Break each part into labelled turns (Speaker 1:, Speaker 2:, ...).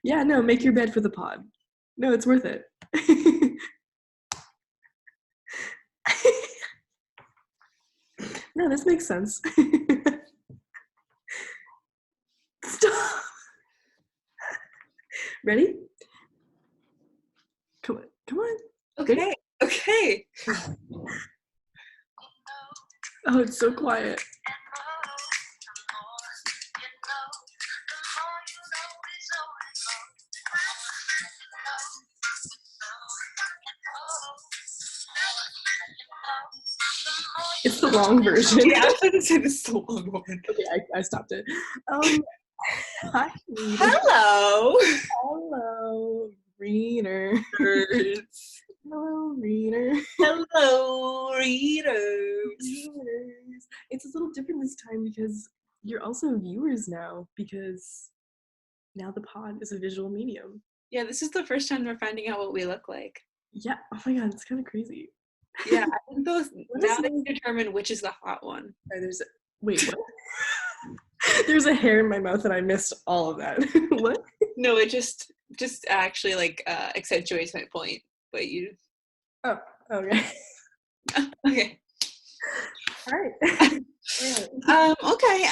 Speaker 1: Yeah, no, make your bed for the pod. No, it's worth it. No, this makes sense. Stop. Ready? Come on.
Speaker 2: Okay.
Speaker 1: Oh, it's so quiet. It's the long version.
Speaker 2: Yeah, I was going to say this is the long one.
Speaker 1: Okay, I stopped it. Hi.
Speaker 2: Hello.
Speaker 1: Hello, readers. Hello, reader.
Speaker 2: Hello, readers.
Speaker 1: It's a little different this time because you're also viewers now, because now the pod is a visual medium.
Speaker 2: Yeah, this is the first time we're finding out what we look like.
Speaker 1: Yeah. Oh my god, it's kind of crazy.
Speaker 2: Yeah, I think those now they can determine which is the hot one.
Speaker 1: Wait, what? There's a hair in my mouth and I missed all of that. What?
Speaker 2: No, it just actually like accentuates my point. But you.
Speaker 1: Oh, okay.
Speaker 2: Okay.
Speaker 1: All right.
Speaker 2: Okay.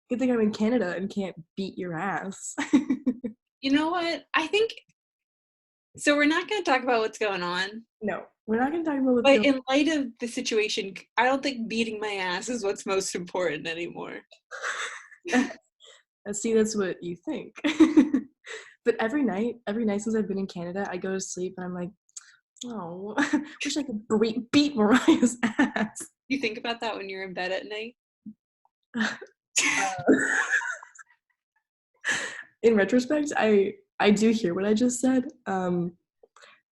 Speaker 1: Good thing I'm in Canada and can't beat your ass.
Speaker 2: You know what? I think. So we're not going to talk about what's going on.
Speaker 1: No, we're not going to talk about what's going on.
Speaker 2: But in light of the situation, I don't think beating my ass is what's most important anymore.
Speaker 1: See, that's what you think. But every night since I've been in Canada, I go to sleep and I'm like, oh, wish I could beat Mariah's ass.
Speaker 2: You think about that when you're in bed at night?
Speaker 1: In retrospect, I do hear what I just said.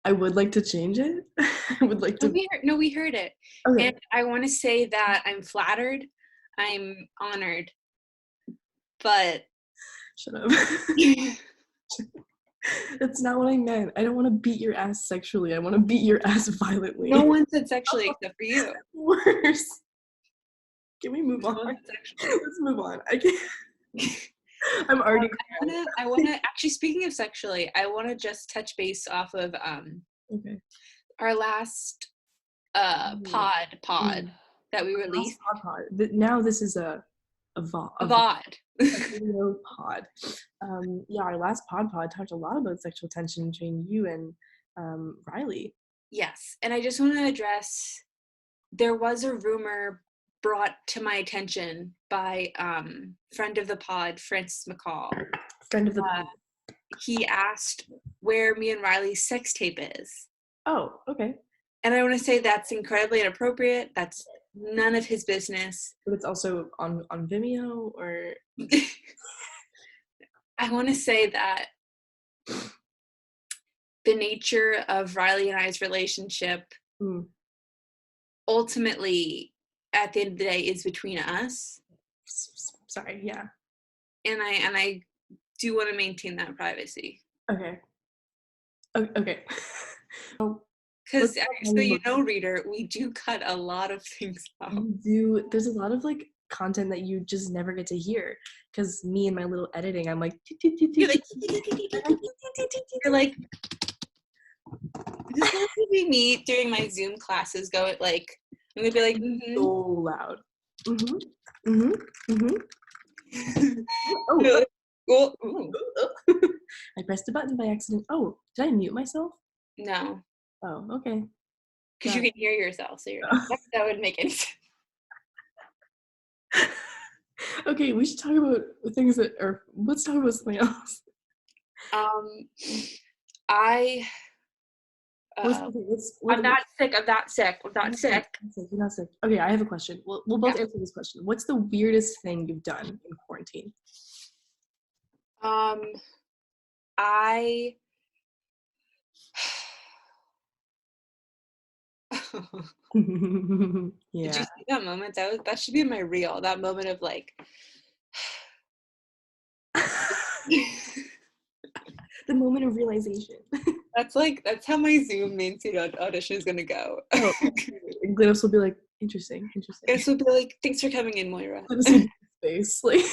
Speaker 1: I would like to change it. I would like to.
Speaker 2: We heard it. Okay. And I want to say that I'm flattered. I'm honored. But.
Speaker 1: Shut up. That's not what I meant. I don't want to beat your ass sexually. I want to beat your ass violently.
Speaker 2: No one said sexually except for you.
Speaker 1: Worse. Can we move on? Let's move on. I can't. I'm already.
Speaker 2: I want to actually. Speaking of sexually, I want to just touch base off of
Speaker 1: okay.
Speaker 2: Our last pod that we released.
Speaker 1: Pod. Now this is a VOD.
Speaker 2: A VOD.
Speaker 1: A video pod. Yeah, our last pod talked a lot about sexual tension between you and Riley.
Speaker 2: Yes, and I just want to address. There was a rumor brought to my attention by friend of the pod, Francis McCall.
Speaker 1: Friend of the pod.
Speaker 2: He asked where me and Riley's sex tape is.
Speaker 1: Oh, okay.
Speaker 2: And I want to say that's incredibly inappropriate. That's none of his business.
Speaker 1: But it's also on Vimeo, or?
Speaker 2: I want to say that the nature of Riley and I's relationship ultimately, at the end of the day, is between us.
Speaker 1: Sorry, yeah.
Speaker 2: And I do want to maintain that privacy.
Speaker 1: Okay. Okay.
Speaker 2: Because so you know, reader, we do cut a lot of things out.
Speaker 1: We do. There's a lot of like content that you just never get to hear. Because me and my little editing, I'm like.
Speaker 2: You're like. This is going to be me during my Zoom classes. I'm gonna be like
Speaker 1: so loud. Oh. I pressed a button by accident. Oh, did I mute myself?
Speaker 2: No.
Speaker 1: Oh, okay.
Speaker 2: Because you can hear yourself, so that would make any sense.
Speaker 1: Okay, we should talk about things let's talk about something else.
Speaker 2: I'm not sick. You're
Speaker 1: not sick. Okay, I have a question. We'll both answer this question. What's the weirdest thing you've done in quarantine? Yeah.
Speaker 2: Did you see that moment? That should be in my reel. That moment of like.
Speaker 1: The moment of realization.
Speaker 2: That's how my Zoom main seat audition is gonna go.
Speaker 1: Oh, and Glynis will be like, interesting.
Speaker 2: Glynis will be like, thanks for coming in, Moira.
Speaker 1: Space, like.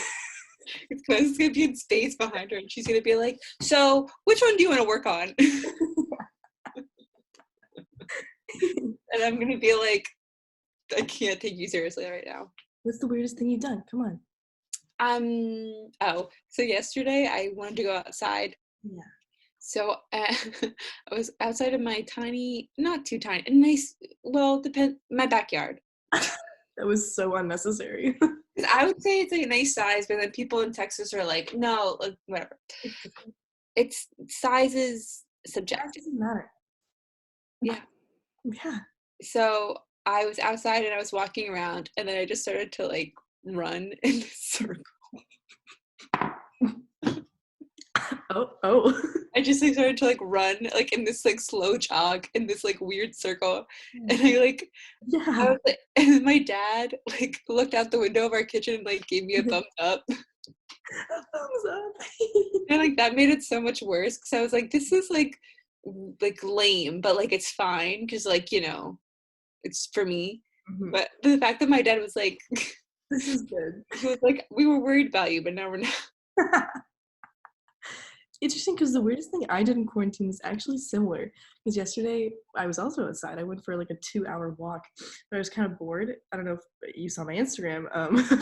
Speaker 2: It's gonna be in space behind her, and she's gonna be like, "So, which one do you want to work on?" And I'm gonna be like, "I can't take you seriously right now."
Speaker 1: What's the weirdest thing you've done? Come on.
Speaker 2: So yesterday I wanted to go outside.
Speaker 1: Yeah.
Speaker 2: So I was outside of my tiny, not too tiny, a nice, well, my backyard.
Speaker 1: That was so unnecessary.
Speaker 2: 'Cause I would say it's like a nice size, but then people in Texas are like, no, like whatever. It's size is
Speaker 1: That
Speaker 2: subjective.
Speaker 1: doesn't matter.
Speaker 2: Yeah.
Speaker 1: Yeah.
Speaker 2: So I was outside and I was walking around, and then I just started to like run in this circle.
Speaker 1: Oh.
Speaker 2: I just like started to like run like in this like slow jog in this like weird circle, and I was
Speaker 1: Yeah.
Speaker 2: like, and then my dad like looked out the window of our kitchen and like gave me a thumbs up,
Speaker 1: A thumbs up.
Speaker 2: and like that made it so much worse because I was like, this is like lame, but like it's fine because like it's for me.
Speaker 1: Mhm.
Speaker 2: But the fact that my dad was like,
Speaker 1: This is good.
Speaker 2: he was like, we were worried about you, but now we're not.
Speaker 1: Interesting, because the weirdest thing I did in quarantine is actually similar. Because yesterday I was also outside. I went for like a 2-hour walk, but I was kind of bored. I don't know if you saw my Instagram,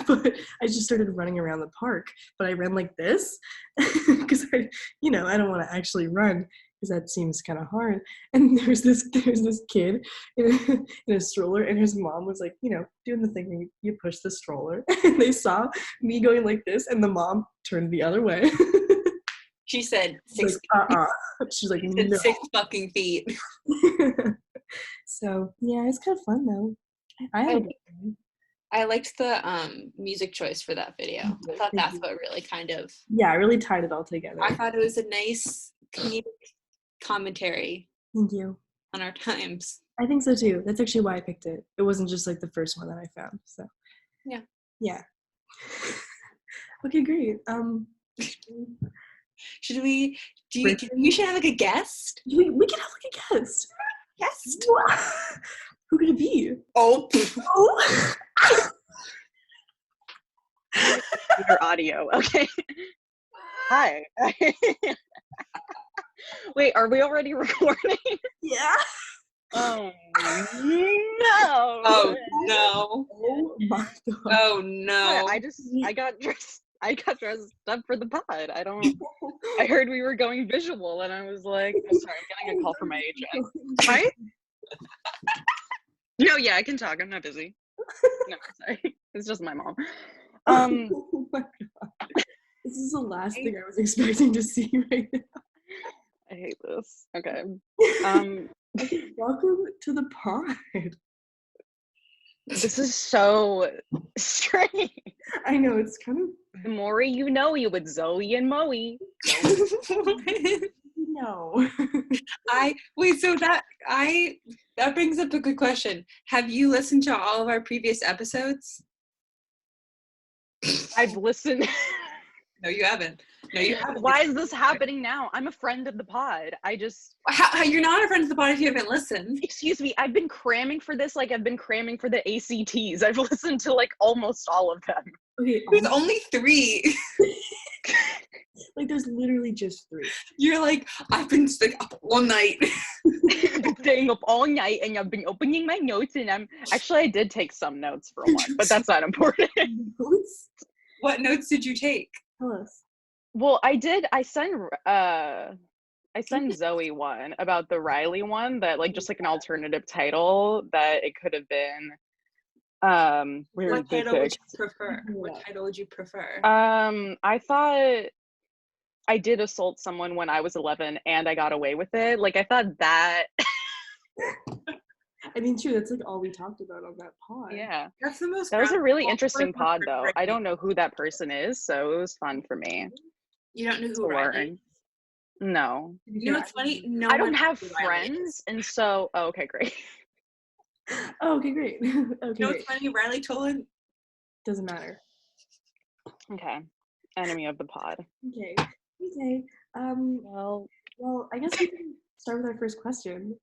Speaker 1: but I just started running around the park. But I ran like this because I don't want to actually run because that seems kind of hard. And there's this kid in a stroller, and his mom was like, doing the thing where you push the stroller, and they saw me going like this, and the mom turned the other way.
Speaker 2: She said
Speaker 1: She's
Speaker 2: 6
Speaker 1: like,
Speaker 2: feet.
Speaker 1: She's like,
Speaker 2: She said
Speaker 1: no.
Speaker 2: 6 fucking feet.
Speaker 1: So yeah, it's kind of fun though. I had a good time.
Speaker 2: I liked the music choice for that video. I thought
Speaker 1: Thank
Speaker 2: that's
Speaker 1: you.
Speaker 2: what really kind of.
Speaker 1: Yeah, I really tied it all together.
Speaker 2: I thought it was a nice comedic commentary
Speaker 1: Thank you.
Speaker 2: on our times.
Speaker 1: I think so too. That's actually why I picked it. It wasn't just like the first one that I found. So yeah. Okay, great.
Speaker 2: Should we? We should have like a guest.
Speaker 1: We can have like a guest.
Speaker 2: Guest.
Speaker 1: Who could it be?
Speaker 2: Oh.
Speaker 3: Your audio, okay. Hi. Wait, are we already recording?
Speaker 1: Yeah.
Speaker 3: Oh no.
Speaker 2: Oh no.
Speaker 1: Oh my god.
Speaker 2: Oh no.
Speaker 3: I got dressed up for the pod. I heard we were going visual and I was like, oh, sorry, I'm getting a call from my agent. Hi? No, yeah, I can talk. I'm not busy. No, sorry. It's just my mom.
Speaker 1: Oh my god. This is the last thing I was expecting to see right now.
Speaker 3: I hate this. Okay.
Speaker 1: Okay, welcome to the pod.
Speaker 3: This is so strange.
Speaker 1: I know, it's kind of...
Speaker 3: The more you know you with Zoe and Moe.
Speaker 1: No.
Speaker 2: So that brings up a good question. Have you listened to all of our previous episodes?
Speaker 3: I've listened.
Speaker 2: No, you haven't. No, you haven't.
Speaker 3: Why is this happening now? I'm a friend of the pod.
Speaker 2: How you're not a friend of the pod if you haven't listened.
Speaker 3: Excuse me, I've been cramming for this like I've been cramming for the ACTs. I've listened to like almost all of them.
Speaker 1: Okay,
Speaker 2: There's only 3.
Speaker 1: like there's literally just 3.
Speaker 2: You're like, I've been up all night.
Speaker 3: I've been staying up all night and I've been opening my notes and I did take some notes for one, but that's not important.
Speaker 2: What notes did you take?
Speaker 1: Tell us.
Speaker 3: Well, I sent Zoe one about the Riley one that like just like an alternative title that it could have been.
Speaker 2: What title would you prefer? What title would you prefer?
Speaker 3: I thought I did assault someone when I was 11 and I got away with it. Like I thought that.
Speaker 1: I mean, true. That's like all we talked about on that pod.
Speaker 3: Yeah,
Speaker 2: that's the most.
Speaker 3: That was a really interesting pod, though. I don't know who that person is, so it was fun for me.
Speaker 2: You don't know who Riley is?
Speaker 3: No.
Speaker 2: You know what's funny? No,
Speaker 3: I don't have friends, and so okay, great.
Speaker 1: Oh, okay, great. Okay. You
Speaker 2: know what's funny? Riley Tolan.
Speaker 1: Doesn't matter.
Speaker 3: Okay. Enemy of the pod.
Speaker 1: Okay. Well, I guess we can start with our first question.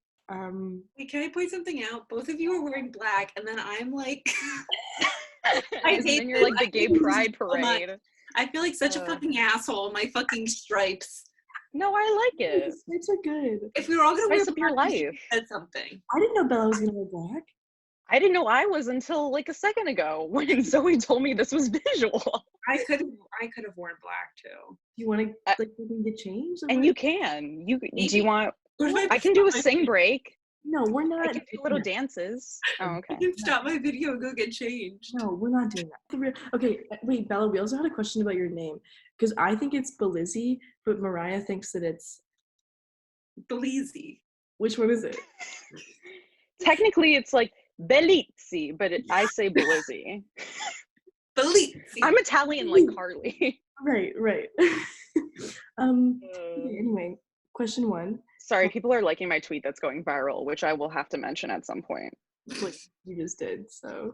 Speaker 2: Wait, can I point something out? Both of you are wearing black, and then I'm like,
Speaker 3: and then you're like the gay pride parade.
Speaker 2: I feel like such a fucking asshole. My fucking stripes.
Speaker 3: No, I like it.
Speaker 1: Stripes are good.
Speaker 2: If we were all gonna wear
Speaker 3: Spice up your
Speaker 2: black, we should
Speaker 3: life.
Speaker 2: have said something.
Speaker 1: I didn't know Bella was gonna wear black.
Speaker 3: I didn't know I was until like a second ago when Zoe told me this was visual.
Speaker 2: I could have worn black too.
Speaker 1: You want to like something to change?
Speaker 3: And you can. Do you want?
Speaker 2: What if
Speaker 3: I can do a
Speaker 2: stop my
Speaker 3: sing
Speaker 2: video?
Speaker 3: break.
Speaker 1: No, we're not.
Speaker 3: I can do little dances. Oh,
Speaker 2: I
Speaker 3: okay.
Speaker 2: can stop my video and go get changed.
Speaker 1: No, we're not doing that. Okay, wait, Bella, we also had a question about your name. Because I think it's Bellizzi, but Mariah thinks that it's...
Speaker 2: Bellizzi.
Speaker 1: Which one is it?
Speaker 3: Technically, it's like Bellizzi, but I say Bellizzi.
Speaker 2: Bellizzi.
Speaker 3: I'm Italian like Carly.
Speaker 1: Right. Okay, anyway, question 1.
Speaker 3: Sorry, people are liking my tweet that's going viral, which I will have to mention at some point.
Speaker 1: Like you just did, so...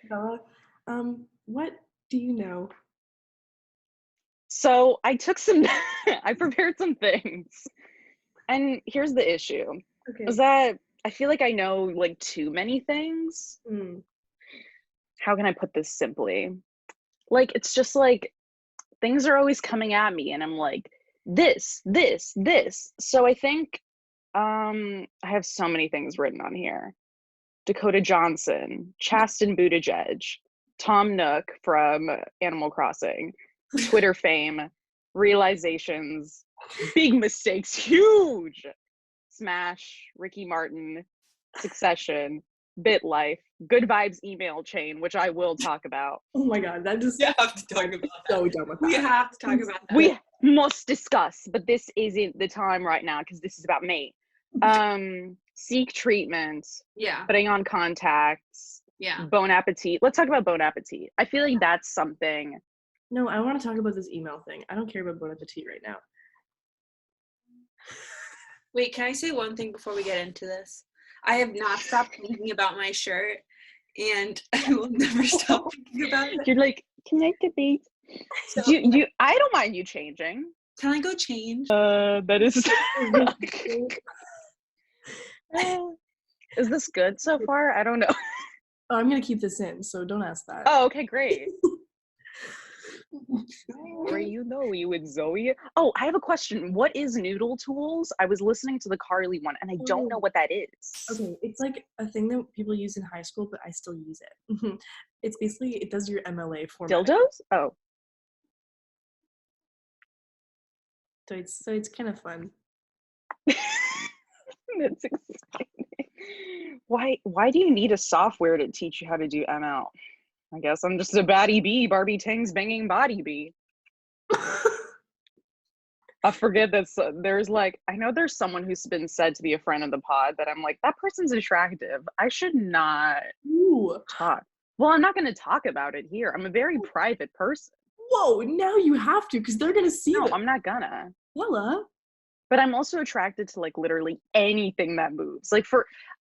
Speaker 1: Bella, what do you know?
Speaker 3: So I took some, I prepared some things. And here's the issue.
Speaker 1: Okay.
Speaker 3: Is that I feel like I know like too many things. How can I put this simply? Like, it's just like things are always coming at me and I'm like, this. So I think I have so many things written on here. Dakota Johnson, Chasten Buttigieg, Tom Nook from Animal Crossing, Twitter fame, realizations, big mistakes, huge. Smash, Ricky Martin, Succession, BitLife, Good Vibes email chain, which I will talk about.
Speaker 1: Oh my god, that just...
Speaker 2: We have to talk about that.
Speaker 1: So done with that.
Speaker 2: We have to talk about that.
Speaker 3: We must discuss, but this isn't the time right now because this is about me. Seek treatment,
Speaker 2: Yeah.
Speaker 3: putting on contacts,
Speaker 2: Yeah.
Speaker 3: Bon Appetit. Let's talk about Bon Appetit. I feel like that's something.
Speaker 1: No, I want to talk about this email thing. I don't care about Bon Appetit right now.
Speaker 2: Wait, can I say one thing before we get into this? I have not stopped thinking about my shirt, and I will never stop thinking about it.
Speaker 3: You're like, can I debate?
Speaker 2: So,
Speaker 3: You I don't mind you changing.
Speaker 2: can I go change?
Speaker 3: That is. Is this good so far? I don't know.
Speaker 1: Oh, I'm gonna keep this in, so don't ask that.
Speaker 3: Oh, okay, great. Where you know you with Zoe? Oh, I have a question. What is Noodle Tools? I was listening to the Carly one, and I don't know what that is.
Speaker 1: Okay, it's like a thing that people use in high school, but I still use it. It's basically, it does your MLA format.
Speaker 3: Dildos? Oh.
Speaker 1: So it's kind of fun.
Speaker 3: That's exciting. Why do you need a software to teach you how to do ML? I guess I'm just a baddie bee, Barbie Tang's banging body bee. I forget that there's like, I know there's someone who's been said to be a friend of the pod that I'm like, that person's attractive. I should not talk. Well, I'm not going to talk about it here. I'm a very private person.
Speaker 1: Whoa, now you have to, because they're going to see
Speaker 3: No,
Speaker 1: it.
Speaker 3: I'm not gonna.
Speaker 1: Bella.
Speaker 3: But I'm also attracted to like literally anything that moves. Like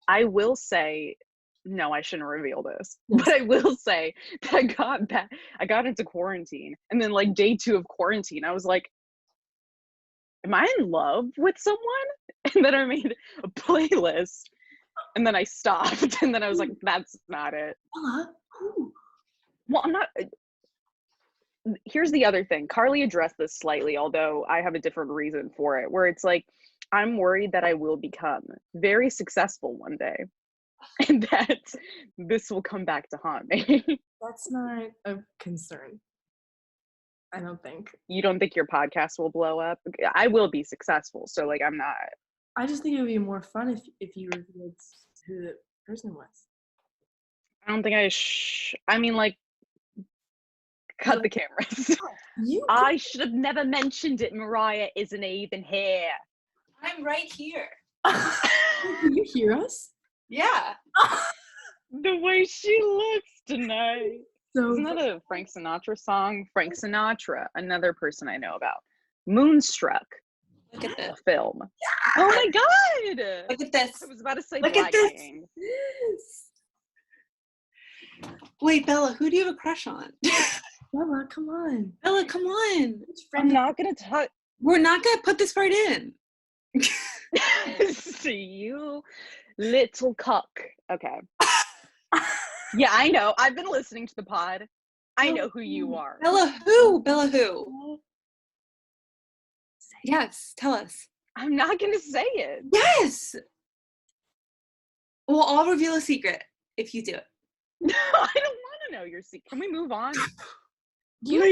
Speaker 3: I will say, no, I shouldn't reveal this,
Speaker 1: Yes.
Speaker 3: but I will say that I got into quarantine, and then like day 2 of quarantine, I was like, am I in love with someone? And then I made a playlist, and then I stopped, and then I was like, that's not it.
Speaker 1: Bella. Who?
Speaker 3: Well, I'm not. Here's the other thing. Carly addressed this slightly, although I have a different reason for it, where it's like, I'm worried that I will become very successful one day, and that this will come back to haunt me.
Speaker 1: That's not a concern. I don't think.
Speaker 3: You don't think your podcast will blow up? I will be successful, so like I'm not.
Speaker 1: I just think it would be more fun if you revealed who the person was.
Speaker 3: I don't think I mean, like, cut the cameras. I should have never mentioned it. Mariah isn't even here.
Speaker 2: I'm right here.
Speaker 1: Can you hear us?
Speaker 2: Yeah.
Speaker 3: The way she looks tonight.
Speaker 1: So
Speaker 3: Isn't that a Frank Sinatra song? Frank Sinatra, another person I know about. Moonstruck.
Speaker 2: Look at this.
Speaker 3: A film. Oh my god!
Speaker 2: Look at this.
Speaker 3: I was about to say
Speaker 2: Look
Speaker 3: Black
Speaker 2: at this.
Speaker 3: King.
Speaker 2: Wait, Bella, who do you have a crush on?
Speaker 1: Bella, come on.
Speaker 2: Bella, come on.
Speaker 3: I'm not gonna touch.
Speaker 2: We're not gonna put this part in.
Speaker 3: See you, little cock. Okay. Yeah, I know. I've been listening to the pod. I know who you are.
Speaker 2: Bella who? Bella who? Yes, tell us.
Speaker 3: I'm not going to say it.
Speaker 2: Yes! We'll all reveal a secret if you do it.
Speaker 3: No, I don't want to know your secret. Can we move on?
Speaker 1: You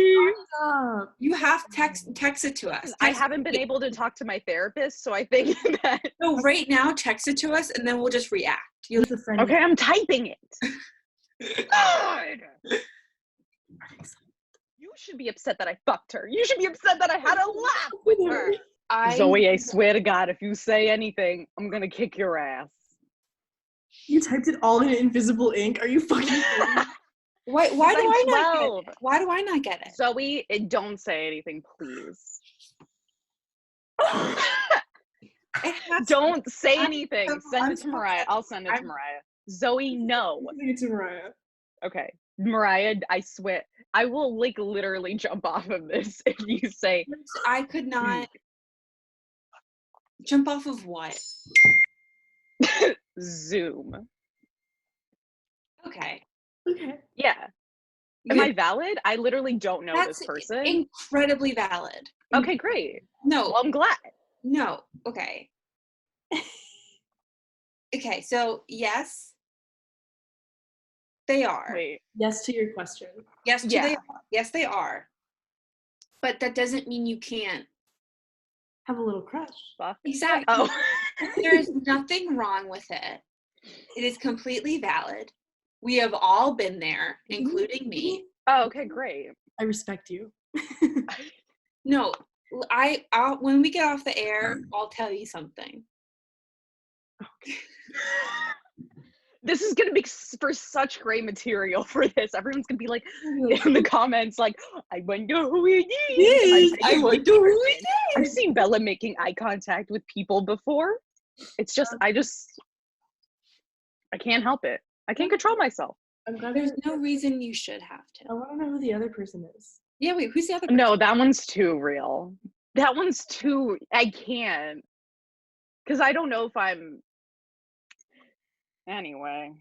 Speaker 2: You have to text it to us.
Speaker 3: I haven't been able to talk to my therapist, so I think that...
Speaker 2: So right now, text it to us, and then we'll just react.
Speaker 3: Okay, I'm typing it. God! You should be upset that I fucked her. You should be upset that I had a laugh with her. Zoe, I swear to God, if you say anything, I'm gonna kick your ass.
Speaker 1: You typed it all in invisible ink? Are you fucking kidding?
Speaker 2: Why do I not get it? Why do I not get it?
Speaker 3: Zoe, don't say anything, please. Don't say anything. Send it to Mariah. I'll send it to Mariah. Zoe, no.
Speaker 1: Send it to Mariah.
Speaker 3: Okay. Mariah, I swear. I will literally jump off of this if you say.
Speaker 2: I could not. Jump off of what?
Speaker 3: Zoom.
Speaker 2: Okay.
Speaker 3: Yeah. Am I valid? I literally don't know this person.
Speaker 2: Incredibly valid.
Speaker 3: Okay, great.
Speaker 2: No.
Speaker 3: Well, I'm glad.
Speaker 2: No. Okay. Okay, so yes, they are.
Speaker 3: Wait.
Speaker 1: Yes to your question.
Speaker 2: Yes, they are. Yes, they are. But that doesn't mean you can't
Speaker 1: have a little crush.
Speaker 2: Exactly.
Speaker 3: Oh.
Speaker 2: There's nothing wrong with it. It is completely valid. We have all been there, including me.
Speaker 3: Oh, okay, great.
Speaker 1: I respect you.
Speaker 2: No, I'll when we get off the air, I'll tell you something.
Speaker 1: Okay.
Speaker 3: This is gonna be for such great material for this. Everyone's gonna be like in the comments, like, I wonder who it is.
Speaker 2: I wonder who it is.
Speaker 3: I've seen Bella making eye contact with people before. It's just, I can't help it. I can't control myself.
Speaker 1: I'm glad
Speaker 2: there's no reason you should have to.
Speaker 1: I want to know who the other person is.
Speaker 2: Yeah, wait, who's the other person?
Speaker 3: No, that one's too real. That one's too, I can't. Because I don't know if I'm, anyway.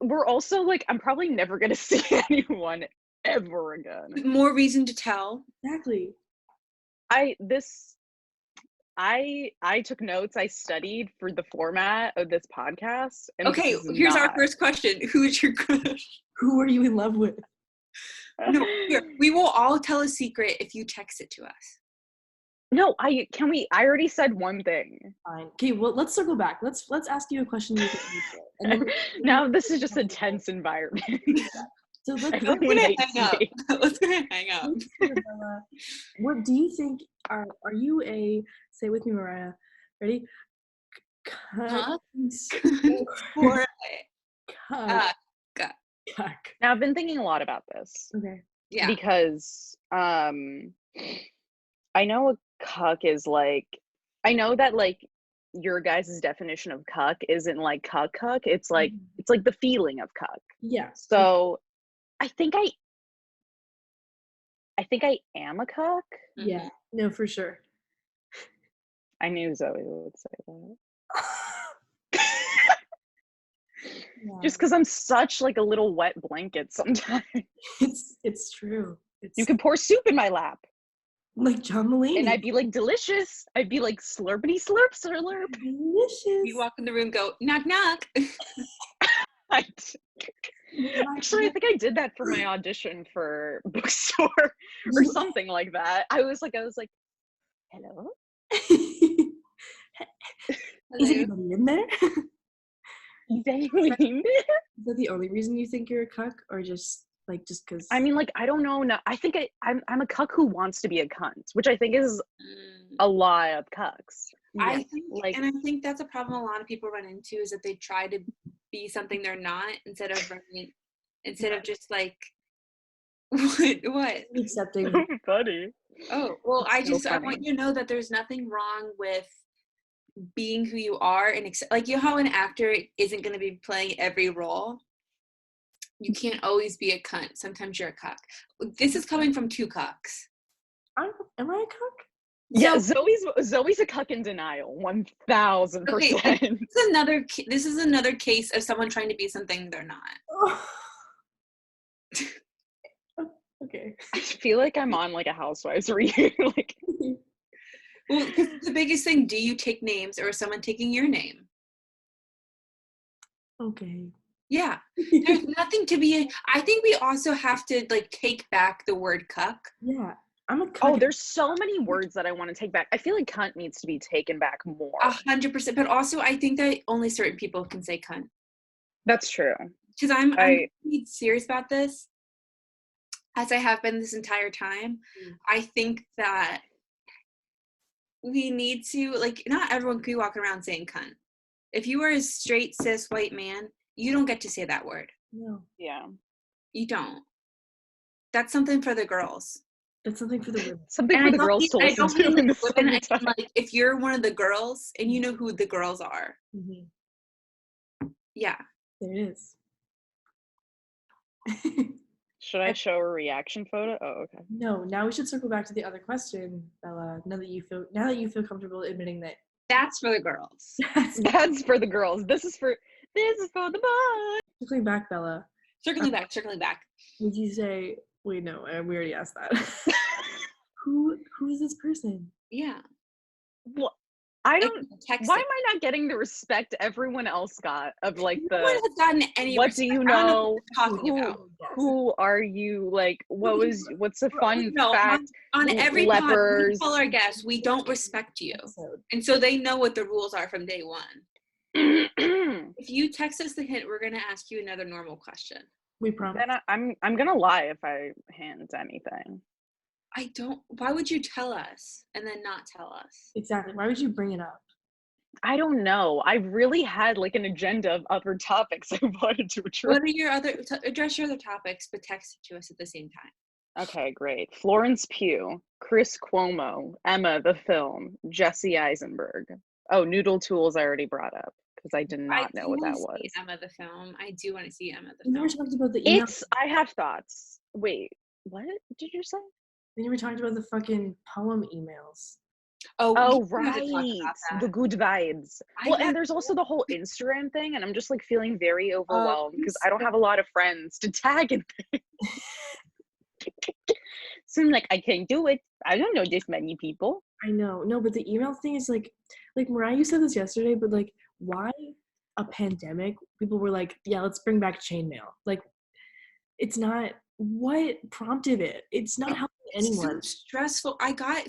Speaker 3: We're also like, I'm probably never going to see anyone ever again.
Speaker 2: More reason to tell.
Speaker 1: Exactly.
Speaker 3: I took notes. I studied for the format of this podcast. And
Speaker 2: okay, here's our first question. Who's your crush?
Speaker 1: Who are you in love with?
Speaker 2: No, we will all tell a secret if you text it to us.
Speaker 3: No, I already said one thing.
Speaker 1: Fine. Okay, well, let's circle back. Let's ask you a question.
Speaker 3: Now this is just a tense environment.
Speaker 1: So let's
Speaker 2: go ahead and hang up.
Speaker 1: What do you think? Are you a? Say with me, Mariah. Ready?
Speaker 2: Huh?
Speaker 3: Now I've been thinking a lot about this.
Speaker 1: Okay.
Speaker 2: Yeah.
Speaker 3: Because I know a cuck is like, I know that like your guys' definition of cuck isn't like cuck. It's like it's like the feeling of cuck.
Speaker 1: Yeah.
Speaker 3: So I think I am a cuck.
Speaker 1: Yeah. No, for sure.
Speaker 3: I knew Zoe would say that.
Speaker 1: Yeah.
Speaker 3: Just because I'm such like a little wet blanket sometimes.
Speaker 1: It's true.
Speaker 3: You can pour soup in my lap.
Speaker 1: Like John Mulaney.
Speaker 3: And I'd be like, delicious. I'd be like, slurpity slurp, slurp.
Speaker 1: Delicious.
Speaker 2: You walk in the room, go, knock, knock.
Speaker 3: Actually, I think I did that for my audition for bookstore or something like that. I was like, hello?
Speaker 1: Is anybody in there?
Speaker 3: Is anyone in there?
Speaker 1: Is that the only reason you think you're a cuck, or just because?
Speaker 3: I mean, like, I don't know. No, I think I'm a cuck who wants to be a cunt, which I think is a lot of cucks.
Speaker 2: I think that's a problem a lot of people run into, is that they try to be something they're not instead of just like what
Speaker 1: accepting.
Speaker 3: So funny.
Speaker 2: Oh well, I want you to know that there's nothing wrong with being who you are, and like, you know how an actor isn't going to be playing every role. You can't always be a cunt. Sometimes you're a cuck. This is coming from two cucks.
Speaker 1: Am I a cuck?
Speaker 3: Yeah, Zoe's a cuck in denial, 1000%.
Speaker 2: Okay, this is another case of someone trying to be something they're not.
Speaker 1: Okay.
Speaker 3: I feel like I'm on like a Housewives reunion. Like,
Speaker 2: well, because the biggest thing: do you take names, or is someone taking your name?
Speaker 1: Okay.
Speaker 2: Yeah, there's nothing to be. I think we also have to like take back the word cuck.
Speaker 1: Yeah, I'm a cuck.
Speaker 3: Oh, there's so many words that I want to take back. I feel like cunt needs to be taken back more.
Speaker 2: 100%, but also I think that only certain people can say cunt.
Speaker 3: That's true.
Speaker 2: Because I'm really serious about this, as I have been this entire time. I think that we need to, like, not everyone can be walking around saying cunt. If you are a straight cis white man, you don't get to say that word.
Speaker 1: No.
Speaker 3: Yeah.
Speaker 2: You don't. That's something for the girls.
Speaker 1: That's something for the women.
Speaker 3: Something for the girls to listen to in the summertime.
Speaker 2: Like, if you're one of the girls and you know who the girls are.
Speaker 1: Mm-hmm.
Speaker 2: Yeah.
Speaker 1: There it is.
Speaker 3: Should I show a reaction photo? Oh, okay.
Speaker 1: No, now we should circle back to the other question, Bella. Now that you feel comfortable admitting that
Speaker 2: that's for the girls.
Speaker 3: That's for the girls. This is for the boys.
Speaker 1: Circling back, Bella.
Speaker 2: Circling back.
Speaker 1: Would you say? Wait, no, we already asked that. Who is this person?
Speaker 2: Yeah.
Speaker 3: Well, I don't. Why am I not getting the respect everyone else got of like
Speaker 2: no one has gotten any
Speaker 3: what
Speaker 2: respect.
Speaker 3: do you know?
Speaker 2: Who
Speaker 3: are you? Like, what's a fun fact?
Speaker 2: On every
Speaker 3: lepers.
Speaker 2: Pod, we tell our guests we don't respect you, and so they know what the rules are from day one. If you text us the hint, we're gonna ask you another normal question.
Speaker 1: We promise.
Speaker 3: Then I'm gonna lie if I hint anything.
Speaker 2: I don't. Why would you tell us and then not tell us?
Speaker 1: Exactly. Why would you bring it up?
Speaker 3: I don't know. I really had like an agenda of other topics I wanted to address.
Speaker 2: What are your address your other topics, but text it to us at the same time.
Speaker 3: Okay, great. Florence Pugh, Chris Cuomo, Emma the film, Jesse Eisenberg. Oh, Noodle Tools I already brought up because I did not know what that was.
Speaker 2: Emma the film. I do want to see Emma the
Speaker 1: film.
Speaker 2: You
Speaker 1: never talked about the email.
Speaker 3: I have thoughts. Wait, what did you say?
Speaker 1: Then you were talking about the fucking poem emails.
Speaker 3: Oh right, the good vibes. And there's also the whole Instagram thing, and I'm just like feeling very overwhelmed because I don't have a lot of friends to tag and things. So I'm like, I can't do it. I don't know this many people.
Speaker 1: I know, no, but the email thing is like Mariah, you said this yesterday, but like, why a pandemic? People were like, yeah, let's bring back chainmail. Like, it's not. What prompted it? It's not helping anyone.
Speaker 2: So stressful. I got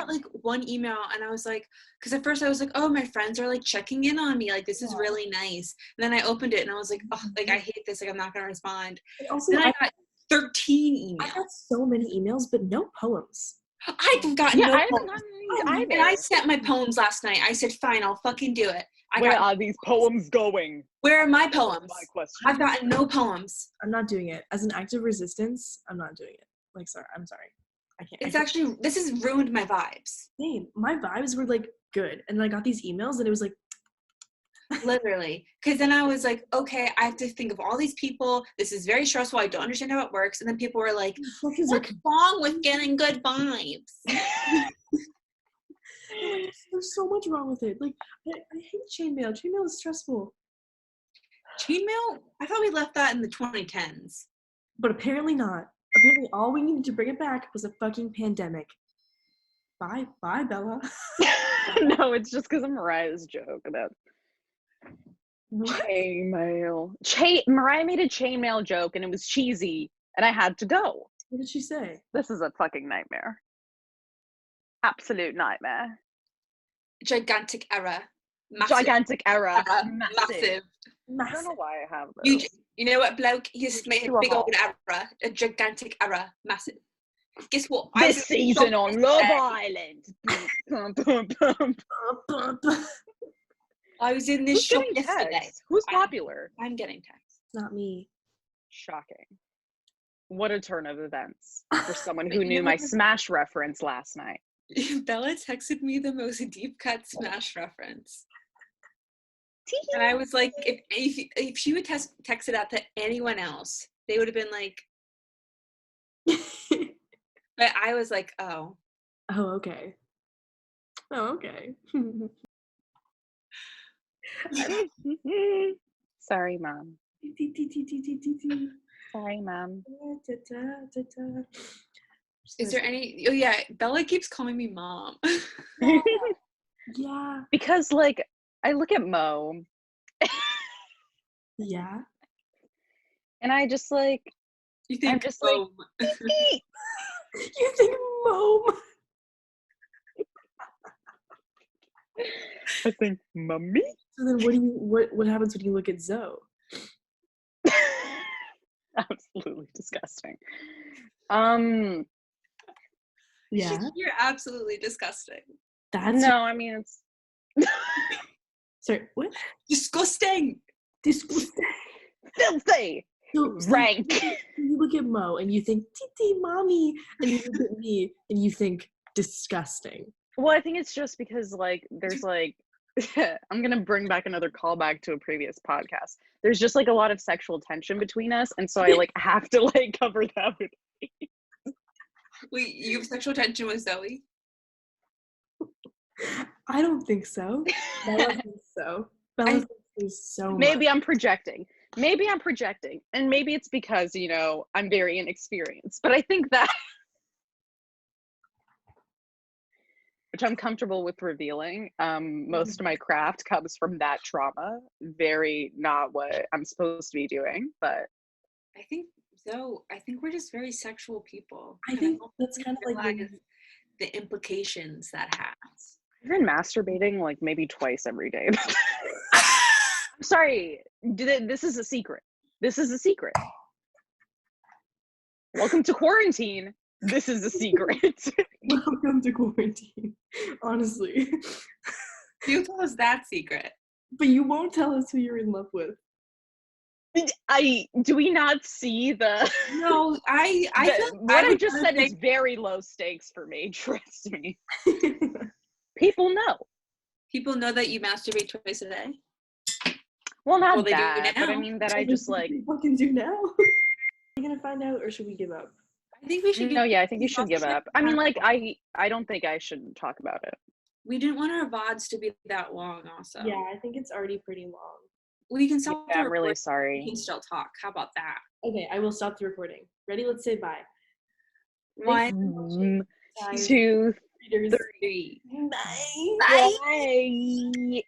Speaker 2: like one email and I was like, because at first I was like, oh, my friends are like checking in on me, like this is really nice. And then I opened it and I was like, oh, like I hate this, like I'm not gonna respond. Also, then I got 13 emails.
Speaker 1: I got so many emails, but no poems.
Speaker 2: I've gotten no poems. And I sent my poems last night. I said, fine, I'll fucking do it.
Speaker 3: Where are these poems going?
Speaker 2: Where are my poems? My question. I've gotten no poems.
Speaker 1: I'm not doing it. As an act of resistance, I'm not doing it. Like, sorry, I'm sorry. I can't.
Speaker 2: This has ruined my vibes.
Speaker 1: Same. My vibes were like good. And then I got these emails and it was like.
Speaker 2: Literally. Because then I was like, okay, I have to think of all these people. This is very stressful. I don't understand how it works. And then people were like, what's wrong with getting good vibes?
Speaker 1: There's so much wrong with it. Like, I hate chainmail. Chainmail is stressful.
Speaker 2: Chainmail? I thought we left that in the 2010s.
Speaker 1: But apparently not. Apparently all we needed to bring it back was a fucking pandemic. Bye, Bella.
Speaker 3: No, it's just because of Mariah's joke about chainmail. Mariah made a chainmail joke and it was cheesy and I had to go.
Speaker 1: What did she say?
Speaker 3: This is a fucking nightmare. Absolute nightmare.
Speaker 2: Gigantic error.
Speaker 3: Gigantic error.
Speaker 2: Massive.
Speaker 3: I don't know why I have those.
Speaker 2: You know what, bloke? You just made a big old error. A gigantic error. Massive. Guess what?
Speaker 3: This season on Love Island.
Speaker 2: I was in this shop yesterday.
Speaker 3: Who's popular?
Speaker 2: I'm getting texts.
Speaker 1: Not me.
Speaker 3: Shocking. What a turn of events for someone who knew my Smash reference last night.
Speaker 2: Bella texted me the most deep cut Smash reference. And I was like, if she would text it out to anyone else, they would have been like, but I was like, oh.
Speaker 1: Oh, okay. Oh, okay.
Speaker 3: Sorry, Mom. Sorry, Mom.
Speaker 2: Is there any? Oh yeah, Bella keeps calling me Mom.
Speaker 1: Yeah.
Speaker 3: Because like I look at Mo.
Speaker 1: Yeah.
Speaker 3: And I just like
Speaker 2: You think
Speaker 3: I'm just
Speaker 2: Mom.
Speaker 3: like
Speaker 1: You think Mom?
Speaker 3: I think Mummy.
Speaker 1: So then what happens when you look at Zoe?
Speaker 3: Absolutely disgusting.
Speaker 1: Yeah.
Speaker 2: You're absolutely disgusting.
Speaker 1: That's
Speaker 3: no, I mean it's
Speaker 1: sorry, what?
Speaker 2: Disgusting.
Speaker 1: Disgusting.
Speaker 3: filthy.
Speaker 1: So
Speaker 3: Rank.
Speaker 1: you look at Mo and you think Titi mommy, and you look at me and you think disgusting.
Speaker 3: Well, I think it's just because like there's like I'm gonna bring back another callback to a previous podcast. There's just like a lot of sexual tension between us, and so I like have to like cover that with
Speaker 2: Wait, you have sexual tension with Zoe?
Speaker 1: I don't think so. Bella thinks so. Bella thinks there's so much.
Speaker 3: Maybe I'm projecting. And maybe it's because, you know, I'm very inexperienced. But I think that, which I'm comfortable with revealing, most of my craft comes from that trauma. Very not what I'm supposed to be doing, but.
Speaker 2: I think we're just very sexual people.
Speaker 1: I think that's kind of like
Speaker 2: the implications that has.
Speaker 3: I've been masturbating like maybe twice every day. I'm sorry. This is a secret. This is a secret. Welcome to quarantine. This is a secret.
Speaker 1: Welcome to quarantine. Honestly.
Speaker 2: You tell us that secret.
Speaker 1: But you won't tell us who you're in love with.
Speaker 3: Do we not see the
Speaker 2: No, I
Speaker 3: what I just said is very low stakes for me, trust me. People know.
Speaker 2: People know that you masturbate twice a day?
Speaker 3: Well, not that, but I mean that I just like
Speaker 1: fucking do now. Are you gonna find out or should we give up?
Speaker 2: I think we should
Speaker 3: No, yeah, I think you should give up. I mean like I don't think I should talk about it.
Speaker 2: We didn't want our VODs to be that long also.
Speaker 1: Yeah, I think it's already pretty long.
Speaker 2: We can stop
Speaker 3: the I'm really sorry.
Speaker 2: We can still talk. How about that?
Speaker 1: Okay, I will stop the recording. Ready? Let's say bye.
Speaker 3: 1, 2, 3.
Speaker 1: Bye.
Speaker 3: Bye.